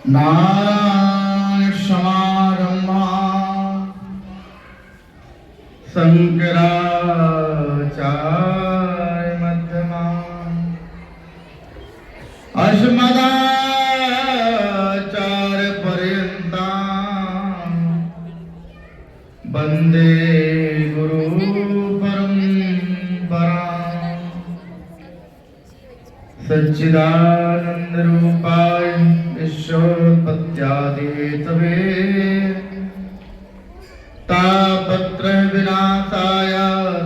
नारायण समारंभां शंकराचार्य मध्यमाम् अस्मदाचार्य पर्यन्तां वन्दे गुरु परम्पराम् सच्चिदानंद रूपाय विश्वोत्पत्त्यादिहेतवे तापत्र विनाशाय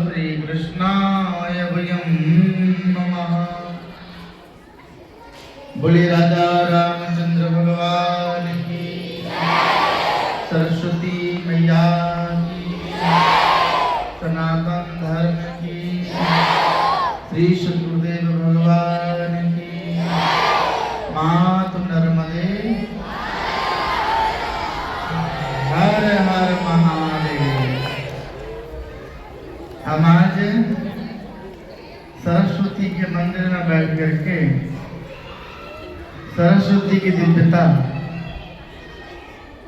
श्रीकृष्णाय वयं नमः। बोले राजा रामचंद्र भगवान की, सरस्वती मैया की, सनातन धर्म की, श्री शुक्रदेव भगवान की, मातु नर्मदे, हर हर महादेव। हम आज सरस्वती के मंदिर में बैठ करके सरस्वती की दिव्यता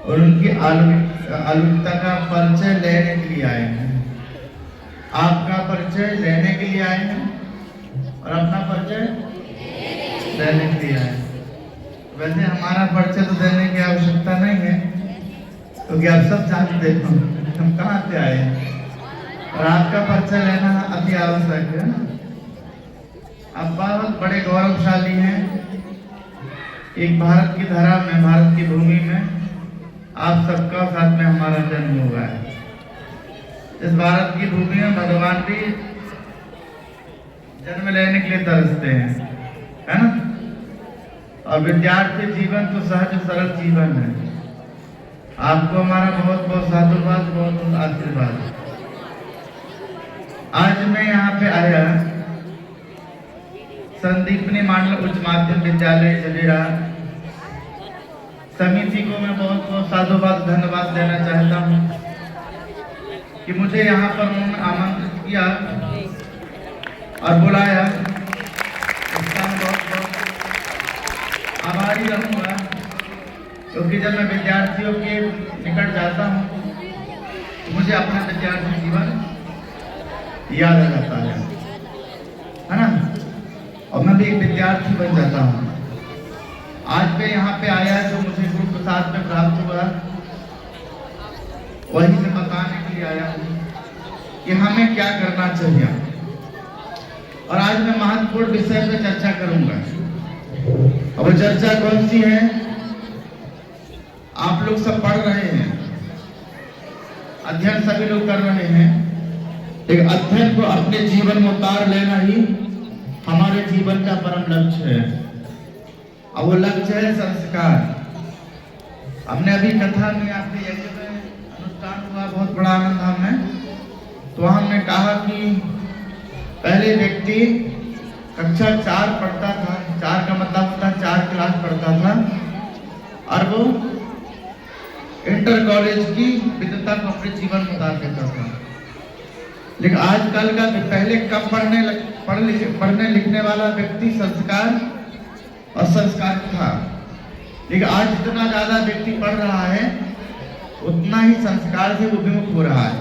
और उनकी अलौकिकता का परिचय लेने के लिए आए हैं। आपका परिचय लेने के लिए आए हैं और अपना परिचय देने के लिए आए। वैसे हमारा परिचय तो देने की आवश्यकता नहीं है, क्योंकि आप सब जानते हो हम कहाँ से आए हैं, और आपका परिचय लेना अति आवश्यक है। आप बहुत बड़े गौरवशाली हैं। एक भारत की धरा में, भारत की भूमि में आप सबका साथ में हमारा जन्म हुआ है। इस भारत की भूमि में भगवान भी जन्म लेने के लिए तरसते हैं, है ना। और विद्यार्थी जीवन तो सहज सरल जीवन है। आपको हमारा बहुत बहुत साधुवाद, बहुत बहुत आशीर्वाद। आज मैं यहाँ पे आया संदीपनी मांडल उच्च माध्यमिक विद्यालय जलेरा समिति को मैं बहुत बहुत साधुवाद, धन्यवाद देना चाहता हूँ कि मुझे यहाँ पर उन्होंने आमंत्रित किया और बुलाया। इसका मैं बहुत बहुत आभारी रहूँगा, क्योंकि जब मैं विद्यार्थियों के निकट जाता हूँ तो मुझे अपना विद्यार्थी जीवन याद आ जाता है ना। और मैं भी एक विद्यार्थी बन जाता हूँ। आज मैं यहाँ पे आया जो मुझे गुरु प्रसाद में प्राप्त हुआ, वही मैं बताने के लिए आया हूँ कि हमें क्या करना चाहिए। और आज मैं महत्वपूर्ण विषय पे चर्चा करूंगा। अब चर्चा कौन सी है? आप लोग सब पढ़ रहे हैं, अध्ययन सभी लोग कर रहे हैं। एक अध्ययन को अपने जीवन में उतार लेना ही हमारे जीवन का परम लक्ष्य है। और वो लक्ष्य है संस्कार। हमने अभी कथा में आपके यज्ञ में अनुष्ठान हुआ, बहुत बड़ा आनंद हमें। तो हमने कहा कि पहले व्यक्ति कक्षा 4 पढ़ता था, 4 का मतलब होता 4 क्लास पढ़ता था, और वो इंटर कॉलेज की विद्वता को अपने जीवन में उतार देता था। लेकिन आजकल का पहले कम पढ़ने लिखने वाला व्यक्ति संस्कार और संस्कार था, लेकिन आज जितना ज्यादा व्यक्ति पढ़ रहा है उतना ही संस्कार से विमुख हो रहा है।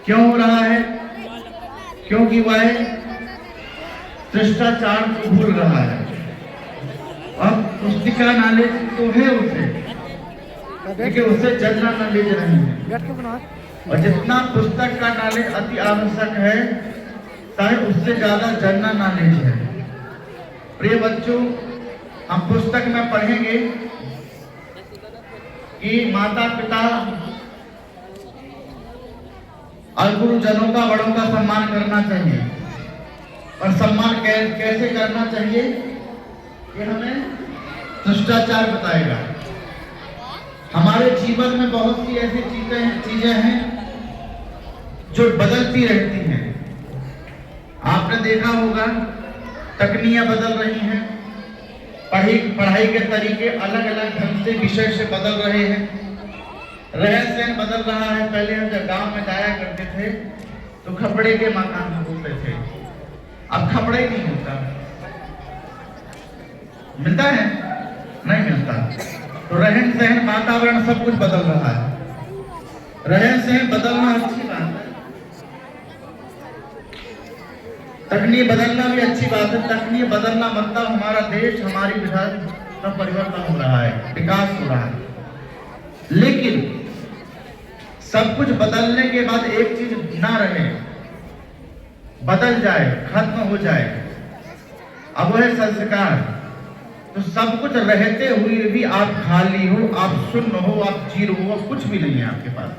क्यों हो रहा है? क्योंकि वह शिष्टाचार को भूल रहा है। और पुस्तिका नॉलेज तो है उसे, लेकिन उसे जनरल नॉलेज नहीं है। और जितना पुस्तक का नॉलेज अति आवश्यक है, चाहे उससे ज्यादा जनरल नॉलेज है। प्रिय बच्चों, हम पुस्तक में पढ़ेंगे कि माता पिता और गुरुजनों का, बड़ों का सम्मान करना चाहिए। और सम्मान कैसे करना चाहिए ये हमें शिष्टाचार बताएगा। हमारे जीवन में बहुत सी ऐसी चीजें हैं जो बदलती रहती हैं। आपने देखा होगा तकनीकें बदल रही हैं, पढ़ाई के तरीके अलग अलग ढंग से विषय से बदल रहे हैं, रहन बदल रहा है। पहले हम जब गांव में जाया करते थे तो खपड़े के मकान होते थे, अब खपड़े नहीं होता। मिलता है? नहीं मिलता। रहन सहन वातावरण सब कुछ बदल रहा है। रहन सहन बदलना अच्छी बात है, तकनीक बदलना भी अच्छी बात है। तकनीक बदलना मतलब हमारा देश, हमारी विधान का परिवर्तन हो रहा है, विकास हो रहा है। लेकिन सब कुछ बदलने के बाद एक चीज ना रहे, बदल जाए, खत्म हो जाए, अब वो है संस्कार। तो सब कुछ रहते हुए भी आप खाली हो, आप शून्य हो, आप जीरो हो, कुछ भी नहीं है आपके पास।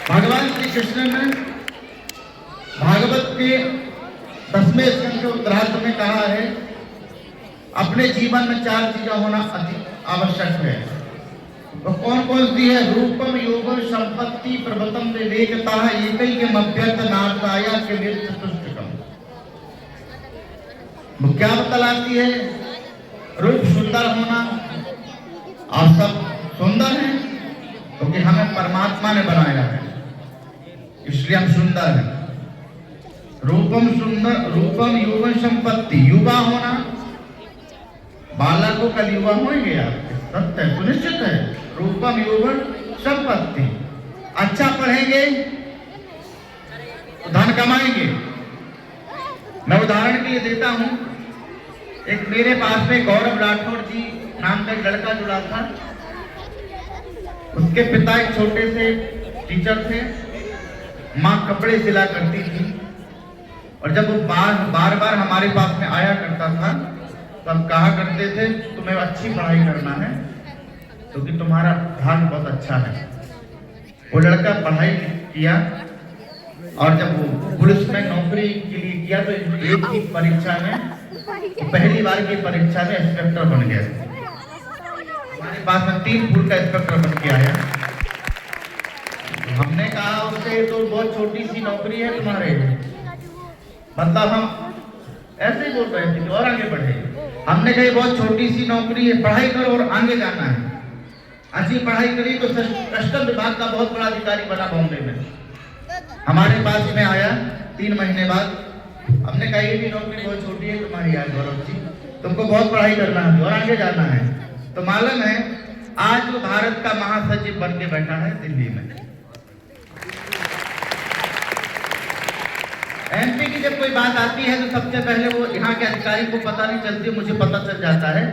भगवान श्री कृष्ण ने भागवत के 10वें स्कंद के उत्तरार्ध में कहा है, अपने जीवन में 4 चीजें होना अति आवश्यक है। वो कौन कौन सी है? रूपम योगम संपत्ति प्रभुतम विवेकता एकैकम अभ्यर्थ नार्थाय किमित तुष्टकम। वो क्या बतलाती है? रूप सुंदर होना, और सब सुंदर है क्योंकि हमें परमात्मा ने बनाया है, इसलिए हम सुंदर हैं। रूपम सुंदर, रूपम युवा संपत्ति, युवा होना, बालक को कल युवा होंगे आपके, सत्य है, सुनिश्चित है। रूपम युवा संपत्ति, अच्छा पढ़ेंगे तो धन कमाएंगे। मैं उदाहरण के लिए देता हूं, एक मेरे पास में गौरव राठौर जी नाम का एक लड़का जुड़ा था। उसके पिता एक छोटे से टीचर थे, माँ कपड़े सिला करती थी, और जब वो बार बार हमारे पास में आया करता था तो हम कहा करते थे तुम्हें अच्छी पढ़ाई करना है क्योंकि तुम्हारा भाग्य बहुत अच्छा है। वो लड़का पढ़ाई किया और जब वो पुलिस में नौकरी के लिए किया तो एक ही परीक्षा में, पहली बार की परीक्षा में इंस्पेक्टर बन गया। हमारे पास में 3 फुट का इंस्पेक्टर बन के आया। हमने कहा उससे तो बहुत छोटी सी नौकरी है तुम्हारे, मतलब हम ऐसे ही बोल रहे थे और आगे बढ़े। हमने कही बहुत छोटी सी नौकरी है, पढ़ाई करो और आगे जाना है। अच्छी पढ़ाई करी तो कस्टम विभाग का बहुत बड़ा अधिकारी बना बॉम्बे में। हमारे पास में आया 3 महीने बाद। हमने कहा ये भी नौकरी बहुत छोटी है तुम्हारी यार गौरव जी, तुमको बहुत पढ़ाई करना है और आगे जाना है। तो मालूम है आज वो भारत का महासचिव बन के बैठा है दिल्ली में। एमपी की जब कोई बात आती है तो सबसे पहले वो यहाँ के अधिकारी को पता नहीं चलती, मुझे पता चल जाता है।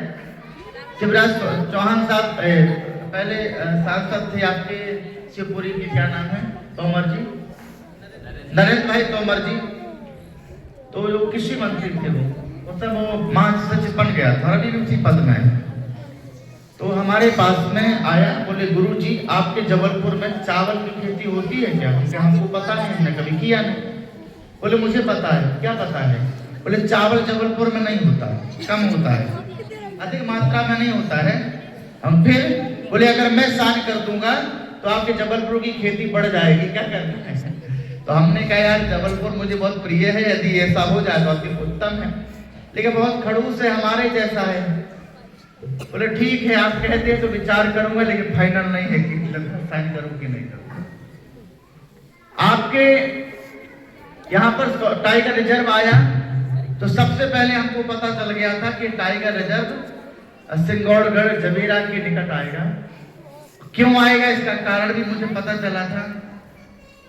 शिवराज चौहान साहब पहले सांसद थे आपके शिवपुरी के, क्या नाम है, तोमर जी, नरेंद्र भाई तोमर जी, तो जो कृषि मंत्री थे वो सब वो महासचिव बन गया था, अभी भी उसी पद में है। तो हमारे पास में आया, बोले गुरुजी आपके जबलपुर में चावल की खेती होती है क्या? हमको पता नहीं, हमने कभी किया नहीं। बोले मुझे पता है। क्या पता है? बोले चावल जबलपुर में नहीं होता, कम होता है, अधिक मात्रा में नहीं होता है। हम फिर बोले अगर मैं साइन कर दूंगा तो आपके जबलपुर की खेती बढ़ जाएगी, क्या करना है? तो हमने कहा यार जबलपुर मुझे बहुत प्रिय है, यदि ऐसा हो जाए तो अति उत्तम है, लेकिन बहुत खड़ूस है, हमारे जैसा है। बोले ठीक है आप कहते हैं तो विचार करूंगा, लेकिन फाइनल नहीं है कि साइन करूं कि नहीं करूं। आपके यहाँ पर टाइगर रिजर्व आया तो सबसे पहले हमको पता चल गया था कि टाइगर रिजर्व सिंगौड़गढ़ जबीरा के निकट आएगा। क्यों आएगा इसका कारण भी मुझे पता चला था,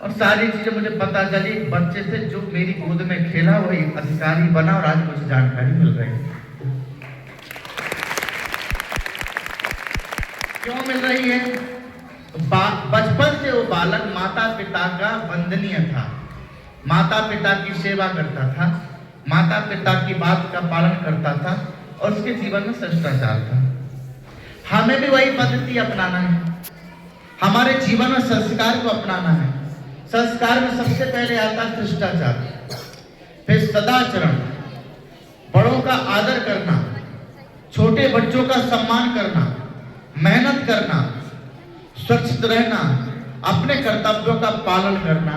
और सारी चीजें मुझे पता चली बच्चे से जो मेरी गोद में खेला वही अधिकारी बना, और आज मुझे जानकारी मिल रही है। क्यों मिल रही है? बचपन से वो बालक माता पिता का वंदनीय था, माता पिता की सेवा करता था, माता पिता की बात का पालन करता था, और उसके जीवन में शिष्टाचार था। हमें भी वही पद्धति अपनाना है, हमारे जीवन में संस्कार को अपनाना है। संस्कार में सबसे पहले आता है शिष्टाचार, फिर सदाचरण, बड़ों का आदर करना, छोटे बच्चों का सम्मान करना, मेहनत करना, स्वच्छ रहना, अपने कर्तव्यों का पालन करना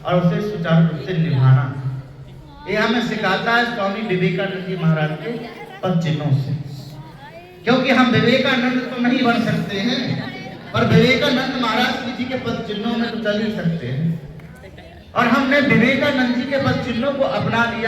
और उसे सुचारू रूप से निभाना। ये हमें सिखाता है स्वामी विवेकानंद जी महाराज के पद चिन्हों से। क्योंकि हम विवेकानंद तो नहीं बन सकते हैं, पर विवेकानंद महाराज जी के पद चिन्हों में तो चल ही सकते हैं। और हमने विवेकानंद जी के पद चिन्हों को अपना लिया।